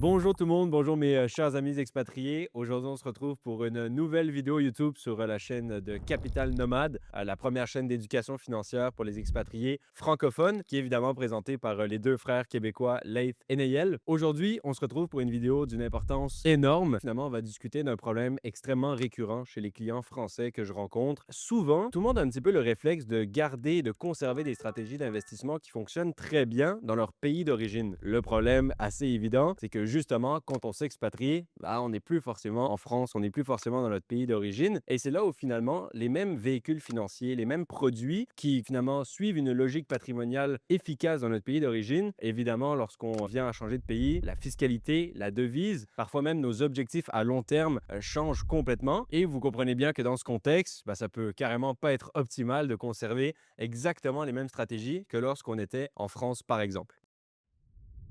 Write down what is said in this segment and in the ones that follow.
Bonjour tout le monde, bonjour mes chers amis expatriés. Aujourd'hui, on se retrouve pour une nouvelle vidéo YouTube sur la chaîne de Capital Nomade, la première chaîne d'éducation financière pour les expatriés francophones, qui est évidemment présentée par les deux frères québécois Leith et Nayel. Aujourd'hui, on se retrouve pour une vidéo d'une importance énorme. Finalement, on va discuter d'un problème extrêmement récurrent chez les clients français que je rencontre. Souvent, tout le monde a un petit peu le réflexe de garder et de conserver des stratégies d'investissement qui fonctionnent très bien dans leur pays d'origine. Le problème assez évident, c'est que justement, quand on s'expatrie, on n'est plus forcément en France, on n'est plus forcément dans notre pays d'origine. Et c'est là où finalement, les mêmes véhicules financiers, les mêmes produits qui finalement suivent une logique patrimoniale efficace dans notre pays d'origine, évidemment, lorsqu'on vient à changer de pays, la fiscalité, la devise, parfois même nos objectifs à long terme changent complètement. Et vous comprenez bien que dans ce contexte, ça peut carrément pas être optimal de conserver exactement les mêmes stratégies que lorsqu'on était en France, par exemple.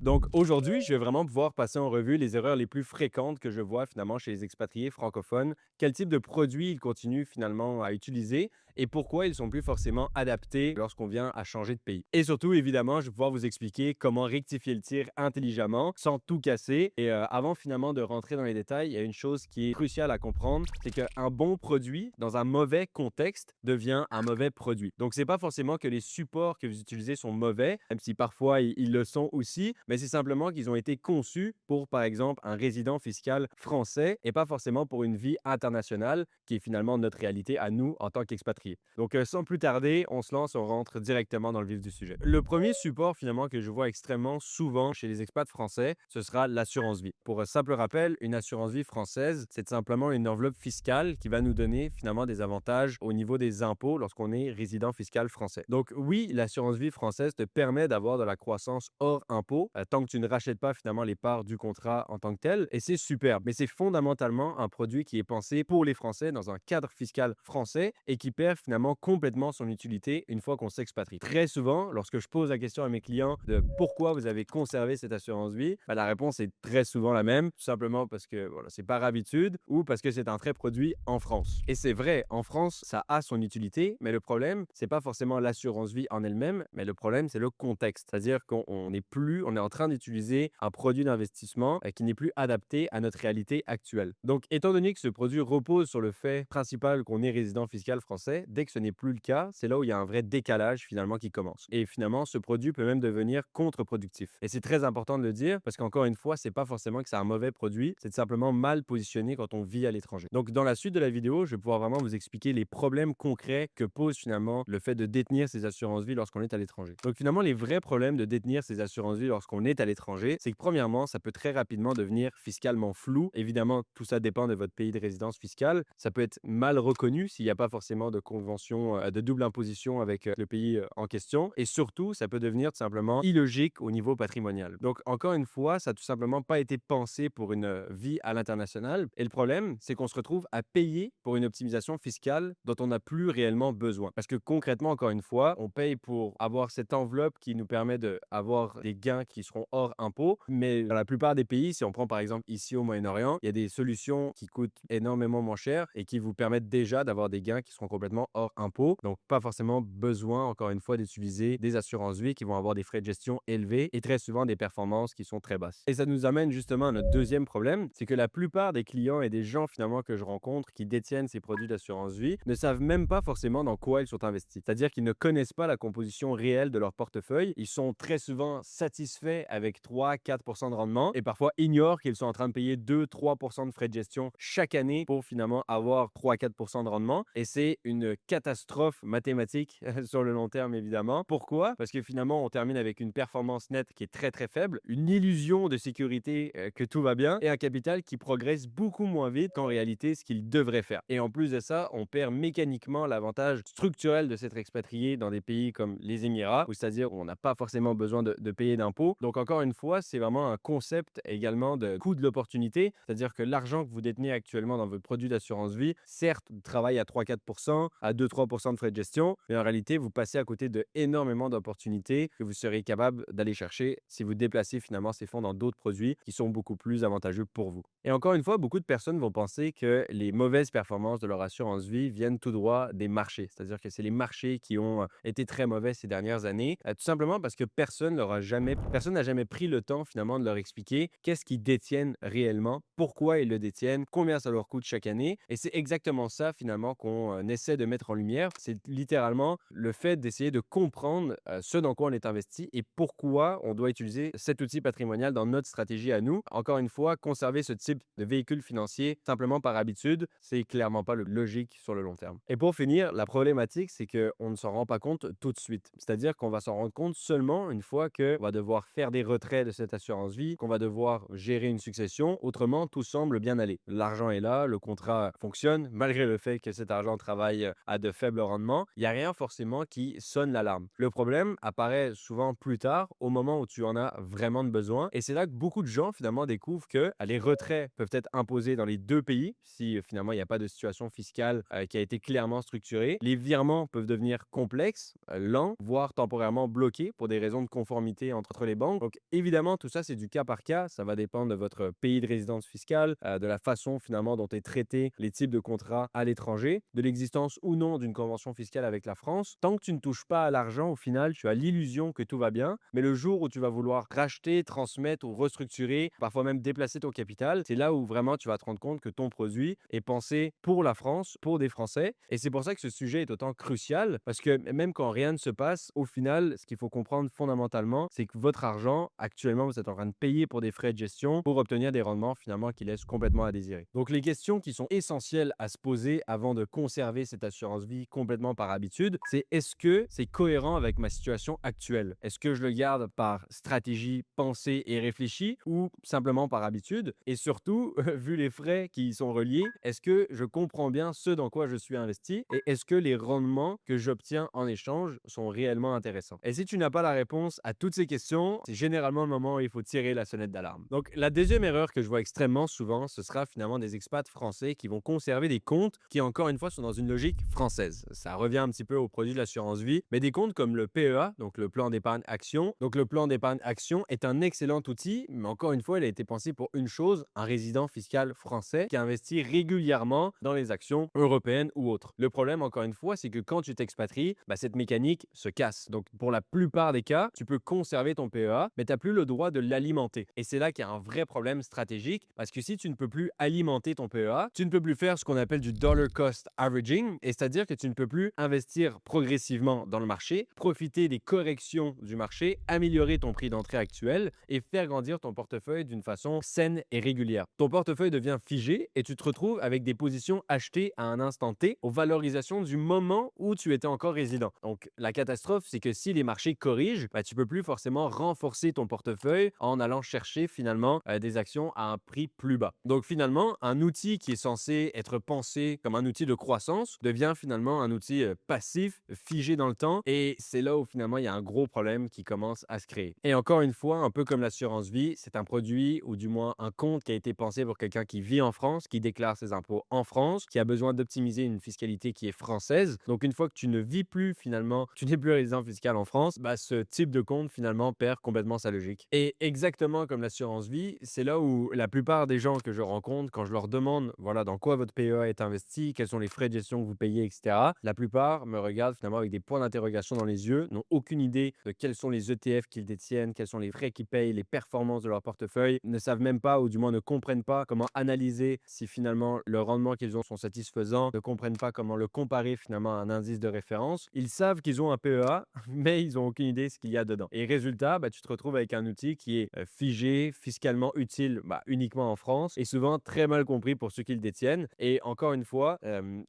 Donc aujourd'hui, je vais vraiment pouvoir passer en revue les erreurs les plus fréquentes que je vois finalement chez les expatriés francophones, quel type de produits ils continuent finalement à utiliser et pourquoi ils sont plus forcément adaptés lorsqu'on vient à changer de pays. Et surtout, évidemment, je vais pouvoir vous expliquer comment rectifier le tir intelligemment sans tout casser. Et avant finalement de rentrer dans les détails, il y a une chose qui est cruciale à comprendre, c'est qu'un bon produit dans un mauvais contexte devient un mauvais produit. Donc c'est pas forcément que les supports que vous utilisez sont mauvais, même si parfois ils le sont aussi, mais c'est simplement qu'ils ont été conçus pour, par exemple, un résident fiscal français et pas forcément pour une vie internationale qui est finalement notre réalité à nous en tant qu'expatriés. Donc, sans plus tarder, on se lance, on rentre directement dans le vif du sujet. Le premier support finalement que je vois extrêmement souvent chez les expats français, ce sera l'assurance vie. Pour un simple rappel, une assurance vie française, c'est simplement une enveloppe fiscale qui va nous donner finalement des avantages au niveau des impôts lorsqu'on est résident fiscal français. Donc oui, l'assurance vie française te permet d'avoir de la croissance hors impôt tant que tu ne rachètes pas finalement les parts du contrat en tant que tel, et c'est superbe. Mais c'est fondamentalement un produit qui est pensé pour les Français dans un cadre fiscal français et qui perd finalement complètement son utilité une fois qu'on s'expatrie. Très souvent, lorsque je pose la question à mes clients de pourquoi vous avez conservé cette assurance vie, la réponse est très souvent la même, tout simplement parce que voilà, c'est par habitude ou parce que c'est un très produit en France. Et c'est vrai, en France, ça a son utilité, mais le problème, c'est pas forcément l'assurance vie en elle-même, mais le problème, c'est le contexte. C'est-à-dire qu'on n'est plus, on est en train d'utiliser un produit d'investissement qui n'est plus adapté à notre réalité actuelle. Donc, étant donné que ce produit repose sur le fait principal qu'on est résident fiscal français, dès que ce n'est plus le cas, c'est là où il y a un vrai décalage finalement qui commence. Et finalement, ce produit peut même devenir contre-productif. Et c'est très important de le dire parce qu'encore une fois, c'est pas forcément que c'est un mauvais produit, c'est simplement mal positionné quand on vit à l'étranger. Donc, dans la suite de la vidéo, je vais pouvoir vraiment vous expliquer les problèmes concrets que pose finalement le fait de détenir ces assurances vie lorsqu'on est à l'étranger. Donc, finalement, les vrais problèmes de détenir ces assurances vie lorsqu'on est à l'étranger, c'est que premièrement, ça peut très rapidement devenir fiscalement flou. Évidemment, tout ça dépend de votre pays de résidence fiscale. Ça peut être mal reconnu s'il n'y a pas forcément de convention de double imposition avec le pays en question. Et surtout, ça peut devenir tout simplement illogique au niveau patrimonial. Donc, encore une fois, ça n'a tout simplement pas été pensé pour une vie à l'international. Et le problème, c'est qu'on se retrouve à payer pour une optimisation fiscale dont on n'a plus réellement besoin. Parce que concrètement, encore une fois, on paye pour avoir cette enveloppe qui nous permet d'avoir des gains qui seront hors impôt. Mais dans la plupart des pays, si on prend par exemple ici au Moyen-Orient, il y a des solutions qui coûtent énormément moins cher et qui vous permettent déjà d'avoir des gains qui seront complètement hors impôt. Donc, pas forcément besoin, encore une fois, d'utiliser des assurances vie qui vont avoir des frais de gestion élevés et très souvent des performances qui sont très basses. Et ça nous amène justement à notre deuxième problème, c'est que la plupart des clients et des gens finalement que je rencontre qui détiennent ces produits d'assurance vie ne savent même pas forcément dans quoi ils sont investis. C'est-à-dire qu'ils ne connaissent pas la composition réelle de leur portefeuille. Ils sont très souvent satisfaits avec 3-4% de rendement et parfois ignorent qu'ils sont en train de payer 2-3% de frais de gestion chaque année pour finalement avoir 3-4% de rendement. Et c'est une catastrophe mathématique sur le long terme, évidemment. Pourquoi? Parce que finalement, on termine avec une performance nette qui est très très faible, une illusion de sécurité que tout va bien et un capital qui progresse beaucoup moins vite qu'en réalité ce qu'il devrait faire. Et en plus de ça, on perd mécaniquement l'avantage structurel de s'être expatrié dans des pays comme les Émirats, où c'est-à-dire où on n'a pas forcément besoin de payer d'impôts. Donc encore une fois, c'est vraiment un concept également de coût de l'opportunité, c'est-à-dire que l'argent que vous détenez actuellement dans votre produit d'assurance vie, certes, travaille à 3-4%, à 2-3% de frais de gestion. Mais en réalité, vous passez à côté de énormément d'opportunités que vous serez capable d'aller chercher si vous déplacez finalement ces fonds dans d'autres produits qui sont beaucoup plus avantageux pour vous. Et encore une fois, beaucoup de personnes vont penser que les mauvaises performances de leur assurance vie viennent tout droit des marchés. C'est-à-dire que c'est les marchés qui ont été très mauvais ces dernières années, tout simplement parce que personne n'a jamais pris le temps finalement de leur expliquer qu'est-ce qu'ils détiennent réellement, pourquoi ils le détiennent, combien ça leur coûte chaque année. Et c'est exactement ça finalement qu'on essaie de mettre en lumière. C'est littéralement le fait d'essayer de comprendre ce dans quoi on est investi et pourquoi on doit utiliser cet outil patrimonial dans notre stratégie à nous. Encore une fois, conserver ce type de véhicule financier simplement par habitude, c'est clairement pas le logique sur le long terme. Et pour finir, la problématique, c'est qu'on ne s'en rend pas compte tout de suite. C'est-à-dire qu'on va s'en rendre compte seulement une fois qu'on va devoir faire des retraits de cette assurance vie, qu'on va devoir gérer une succession. Autrement, tout semble bien aller. L'argent est là, le contrat fonctionne, malgré le fait que cet argent travaille à de faibles rendements. Il n'y a rien forcément qui sonne l'alarme. Le problème apparaît souvent plus tard, au moment où tu en as vraiment de besoin. Et c'est là que beaucoup de gens finalement découvrent que les retraits peuvent être imposés dans les deux pays si finalement il n'y a pas de situation fiscale qui a été clairement structurée. Les virements peuvent devenir complexes, lents, voire temporairement bloqués pour des raisons de conformité entre les banques. Donc évidemment, tout ça, c'est du cas par cas. Ça va dépendre de votre pays de résidence fiscale, de la façon finalement dont est traité les types de contrats à l'étranger, de l'existence ou non d'une convention fiscale avec la France. Tant que tu ne touches pas à l'argent, au final, tu as l'illusion que tout va bien. Mais le jour où tu vas vouloir racheter, transmettre ou restructurer, parfois même déplacer ton capital, c'est là où vraiment tu vas te rendre compte que ton produit est pensé pour la France, pour des Français. Et c'est pour ça que ce sujet est autant crucial, parce que même quand rien ne se passe, au final, ce qu'il faut comprendre fondamentalement, c'est que votre argent, actuellement, vous êtes en train de payer pour des frais de gestion pour obtenir des rendements finalement qui laissent complètement à désirer. Donc les questions qui sont essentielles à se poser avant de conserver cette assurance vie complètement par habitude, c'est est-ce que c'est cohérent avec ma situation actuelle? Est-ce que je le garde par stratégie pensée et réfléchie ou simplement par habitude? Et surtout, vu les frais qui y sont reliés, est-ce que je comprends bien ce dans quoi je suis investi et est-ce que les rendements que j'obtiens en échange sont réellement intéressants? Et si tu n'as pas la réponse à toutes ces questions, c'est généralement le moment où il faut tirer la sonnette d'alarme. Donc la deuxième erreur que je vois extrêmement souvent, ce sera finalement des expats français qui vont conserver des comptes qui encore une fois sont dans une logique française. Ça revient un petit peu au produit de l'assurance vie, mais des comptes comme le PEA, donc le plan d'épargne action. Donc le plan d'épargne action est un excellent outil, mais encore une fois, il a été pensé pour une chose, un résident fiscal français qui investit régulièrement dans les actions européennes ou autres. Le problème, encore une fois, c'est que quand tu t'expatries, cette mécanique se casse. Donc pour la plupart des cas, tu peux conserver ton PEA, mais tu n'as plus le droit de l'alimenter. Et c'est là qu'il y a un vrai problème stratégique, parce que si tu ne peux plus alimenter ton PEA, tu ne peux plus faire ce qu'on appelle du dollar cost averaging, et c'est-à-dire que tu ne peux plus investir progressivement dans le marché, profiter des corrections du marché, améliorer ton prix d'entrée actuel et faire grandir ton portefeuille d'une façon saine et régulière. Ton portefeuille devient figé et tu te retrouves avec des positions achetées à un instant T aux valorisations du moment où tu étais encore résident. Donc la catastrophe, c'est que si les marchés corrigent, tu peux plus forcément renforcer ton portefeuille en allant chercher finalement des actions à un prix plus bas. Donc finalement, un outil qui est censé être pensé comme un outil de croissance devient finalement un outil passif, figé dans le temps, et c'est là où finalement il y a un gros problème qui commence à se créer. Et encore une fois, un peu comme l'assurance vie, c'est un produit ou du moins un compte qui a été pensé pour quelqu'un qui vit en France, qui déclare ses impôts en France, qui a besoin d'optimiser une fiscalité qui est française. Donc une fois que tu ne vis plus finalement, tu n'es plus résident fiscal en France, ce type de compte finalement perd complètement sa logique. Et exactement comme l'assurance vie, c'est là où la plupart des gens que je rencontre, quand je leur demande voilà dans quoi votre PEA est investi, quels sont les frais de gestion que vous payez, etc., la plupart me regardent finalement avec des points d'interrogation dans les yeux, n'ont aucune idée de quels sont les ETF qu'ils détiennent, quels sont les frais qu'ils payent, les performances de leur portefeuille, ne savent même pas ou du moins ne comprennent pas comment analyser si finalement le rendement qu'ils ont sont satisfaisants, ne comprennent pas comment le comparer finalement à un indice de référence. Ils savent qu'ils ont un PEA, mais ils n'ont aucune idée de ce qu'il y a dedans. Et résultat, tu te retrouves avec un outil qui est figé, fiscalement utile uniquement en France et souvent très mal compris pour ceux qui le détiennent. Et encore une fois,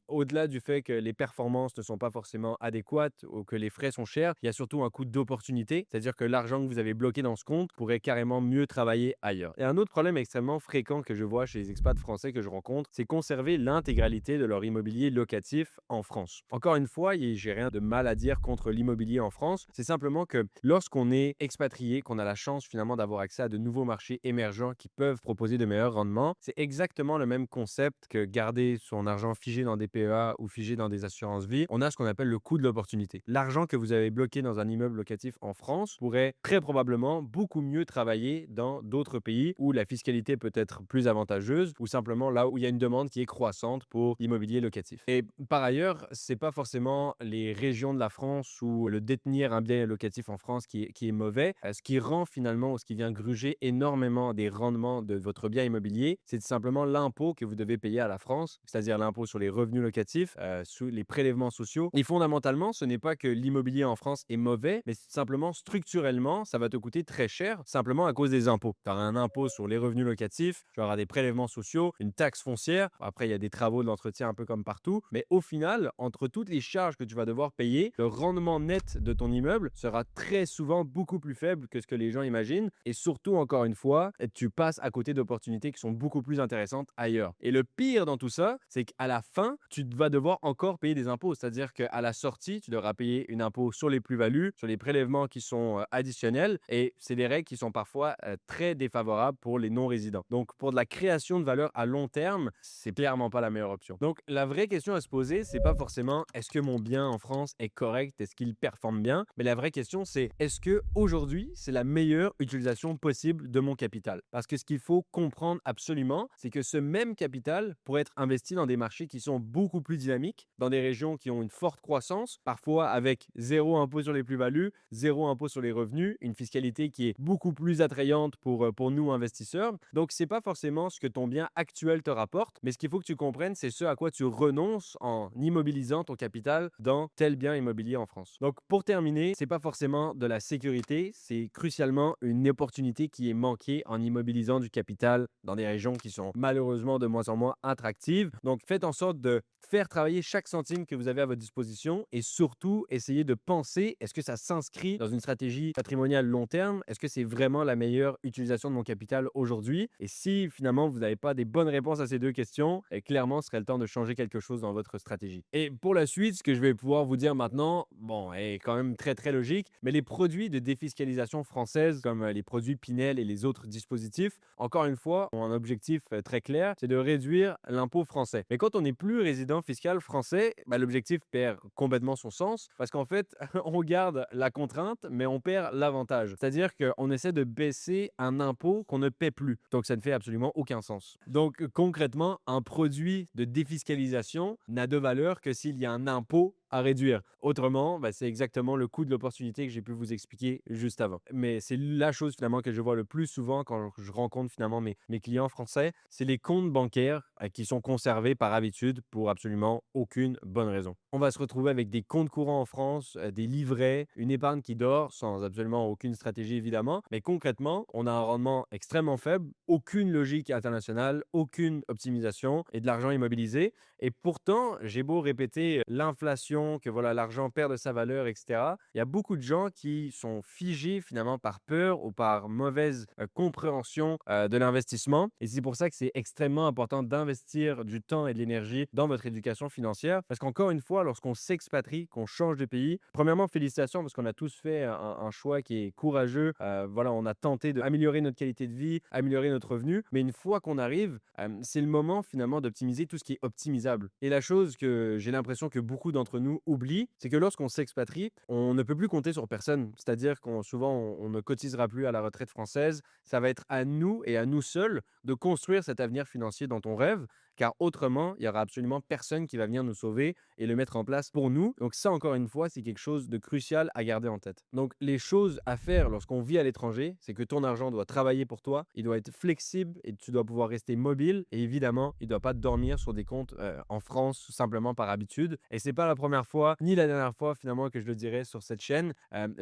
au-delà du fait que les performances ne sont pas forcément adéquates ou que les frais sont chers, il y a surtout un coût d'opportunité, c'est-à-dire que l'argent que vous avez bloqué dans ce compte pourrait carrément mieux travailler ailleurs. Et un autre problème extrêmement fréquent que je vois chez les expats français que je rencontre, c'est conserver l'intégralité de leur immobilier locatif en France. Encore une fois, j'ai rien de mal à dire contre l'immobilier en France, c'est simplement que lorsqu'on est expatrié, qu'on a la chance finalement d'avoir accès à de nouveaux marchés émergents qui peuvent proposer de meilleurs rendements, c'est exactement le même concept que garder son argent figé dans des PEA ou figé figé dans des assurances vie, on a ce qu'on appelle le coût de l'opportunité. L'argent que vous avez bloqué dans un immeuble locatif en France pourrait très probablement beaucoup mieux travailler dans d'autres pays où la fiscalité peut être plus avantageuse ou simplement là où il y a une demande qui est croissante pour l'immobilier locatif. Et par ailleurs, c'est pas forcément les régions de la France ou le détenir un bien locatif en France qui est mauvais. Ce qui rend finalement, ce qui vient gruger énormément des rendements de votre bien immobilier, c'est simplement l'impôt que vous devez payer à la France, c'est-à-dire l'impôt sur les revenus locatifs, sous les prélèvements sociaux. Et fondamentalement, ce n'est pas que l'immobilier en France est mauvais, mais simplement structurellement, ça va te coûter très cher, simplement à cause des impôts. Tu auras un impôt sur les revenus locatifs, tu auras des prélèvements sociaux, une taxe foncière. Après, il y a des travaux de l'entretien un peu comme partout. Mais au final, entre toutes les charges que tu vas devoir payer, le rendement net de ton immeuble sera très souvent beaucoup plus faible que ce que les gens imaginent. Et surtout, encore une fois, tu passes à côté d'opportunités qui sont beaucoup plus intéressantes ailleurs. Et le pire dans tout ça, c'est qu'à la fin, tu vas devoir encore payer des impôts. C'est-à-dire qu'à la sortie, tu devras payer une impôt sur les plus-values, sur les prélèvements qui sont additionnels. Et c'est des règles qui sont parfois très défavorables pour les non-résidents. Donc, pour de la création de valeur à long terme, c'est clairement pas la meilleure option. Donc, la vraie question à se poser, c'est pas forcément est-ce que mon bien en France est correct, est-ce qu'il performe bien, mais la vraie question, c'est est-ce que aujourd'hui, c'est la meilleure utilisation possible de mon capital? Parce que ce qu'il faut comprendre absolument, c'est que ce même capital pourrait être investi dans des marchés qui sont beaucoup plus dynamiques, dans des régions qui ont une forte croissance, parfois avec zéro impôt sur les plus-values, zéro impôt sur les revenus, une fiscalité qui est beaucoup plus attrayante pour nous investisseurs. Donc, c'est pas forcément ce que ton bien actuel te rapporte, mais ce qu'il faut que tu comprennes, c'est ce à quoi tu renonces en immobilisant ton capital dans tel bien immobilier en France. Donc, pour terminer, c'est pas forcément de la sécurité, c'est crucialement une opportunité qui est manquée en immobilisant du capital dans des régions qui sont malheureusement de moins en moins attractives. Donc, faites en sorte de faire travailler chaque centime que vous avez à votre disposition et surtout, essayez de penser, est-ce que ça s'inscrit dans une stratégie patrimoniale long terme? Est-ce que c'est vraiment la meilleure utilisation de mon capital aujourd'hui? Et si finalement, vous n'avez pas des bonnes réponses à ces deux questions, clairement, ce serait le temps de changer quelque chose dans votre stratégie. Et pour la suite, ce que je vais pouvoir vous dire maintenant, bon, est quand même très très logique, mais les produits de défiscalisation française, comme les produits Pinel et les autres dispositifs, encore une fois, ont un objectif très clair, c'est de réduire l'impôt français. Mais quand on n'est plus résident fiscal français, l'objectif perd complètement son sens, parce qu'en fait, on garde la contrainte, mais on perd l'avantage. C'est-à-dire qu'on essaie de baisser un impôt qu'on ne paie plus. Donc, ça ne fait absolument aucun sens. Donc, concrètement, un produit de défiscalisation n'a de valeur que s'il y a un impôt à réduire. Autrement, c'est exactement le coût de l'opportunité que j'ai pu vous expliquer juste avant. Mais c'est la chose finalement que je vois le plus souvent quand je rencontre finalement mes clients français, c'est les comptes bancaires qui sont conservés par habitude pour absolument aucune bonne raison. On va se retrouver avec des comptes courants en France, des livrets, une épargne qui dort sans absolument aucune stratégie évidemment, mais concrètement, on a un rendement extrêmement faible, aucune logique internationale, aucune optimisation et de l'argent immobilisé. Et pourtant, j'ai beau répéter l'inflation, que voilà, l'argent perd de sa valeur, etc. Il y a beaucoup de gens qui sont figés finalement par peur ou par mauvaise compréhension de l'investissement. Et c'est pour ça que c'est extrêmement important d'investir du temps et de l'énergie dans votre éducation financière. Parce qu'encore une fois, lorsqu'on s'expatrie, qu'on change de pays, premièrement, félicitations parce qu'on a tous fait un choix qui est courageux. Voilà, on a tenté d'améliorer notre qualité de vie, améliorer notre revenu. Mais une fois qu'on arrive, c'est le moment finalement d'optimiser tout ce qui est optimisable. Et la chose que j'ai l'impression que beaucoup d'entre nous oublient, c'est que lorsqu'on s'expatrie, on ne peut plus compter sur personne. C'est-à-dire qu'on souvent, on ne cotisera plus à la retraite française. Ça va être à nous et à nous seuls de construire cet avenir financier dont on rêve, car autrement, il n'y aura absolument personne qui va venir nous sauver et le mettre en place pour nous. Donc ça, encore une fois, c'est quelque chose de crucial à garder en tête. Donc les choses à faire lorsqu'on vit à l'étranger, c'est que ton argent doit travailler pour toi, il doit être flexible et tu dois pouvoir rester mobile. Et évidemment, il ne doit pas dormir sur des comptes en France simplement par habitude. Et c'est pas la première fois, ni la dernière fois finalement que je le dirai sur cette chaîne,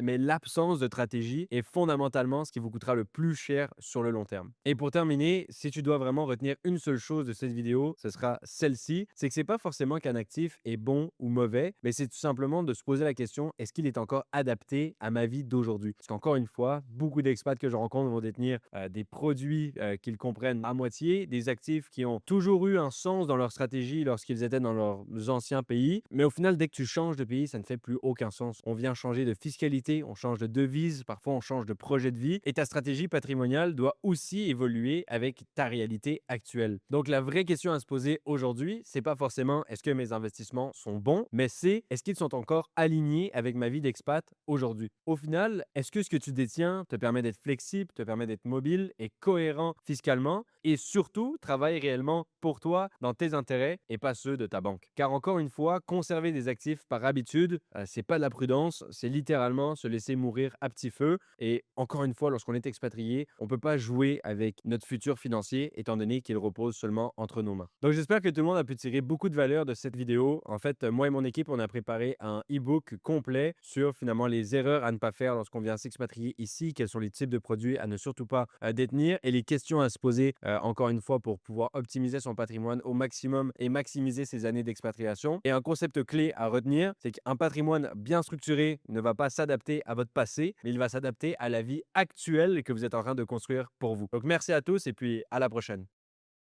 mais l'absence de stratégie est fondamentalement ce qui vous coûtera le plus cher sur le long terme. Et pour terminer, si tu dois vraiment retenir une seule chose de cette vidéo, ce sera celle-ci, c'est que c'est pas forcément qu'un actif est bon ou mauvais, mais c'est tout simplement de se poser la question, est-ce qu'il est encore adapté à ma vie d'aujourd'hui? Parce qu'encore une fois, beaucoup d'expats que je rencontre vont détenir des produits qu'ils comprennent à moitié, des actifs qui ont toujours eu un sens dans leur stratégie lorsqu'ils étaient dans leurs anciens pays, mais au final, dès que tu changes de pays, ça ne fait plus aucun sens. On vient changer de fiscalité, on change de devise, parfois on change de projet de vie, et ta stratégie patrimoniale doit aussi évoluer avec ta réalité actuelle. Donc la vraie question à à se poser aujourd'hui, c'est pas forcément est-ce que mes investissements sont bons, mais c'est est-ce qu'ils sont encore alignés avec ma vie d'expat aujourd'hui. Au final, est-ce que ce que tu détiens te permet d'être flexible, te permet d'être mobile et cohérent fiscalement et surtout travaille réellement pour toi dans tes intérêts et pas ceux de ta banque. Car encore une fois, conserver des actifs par habitude, c'est pas de la prudence, c'est littéralement se laisser mourir à petit feu. Et encore une fois, lorsqu'on est expatrié, on peut pas jouer avec notre futur financier étant donné qu'il repose seulement entre nos mains. Donc j'espère que tout le monde a pu tirer beaucoup de valeur de cette vidéo. En fait, moi et mon équipe, on a préparé un e-book complet sur finalement les erreurs à ne pas faire lorsqu'on vient s'expatrier ici, quels sont les types de produits à ne surtout pas détenir et les questions à se poser encore une fois pour pouvoir optimiser son patrimoine au maximum et maximiser ses années d'expatriation. Et un concept clé à retenir, c'est qu'un patrimoine bien structuré ne va pas s'adapter à votre passé, mais il va s'adapter à la vie actuelle que vous êtes en train de construire pour vous. Donc merci à tous et puis à la prochaine.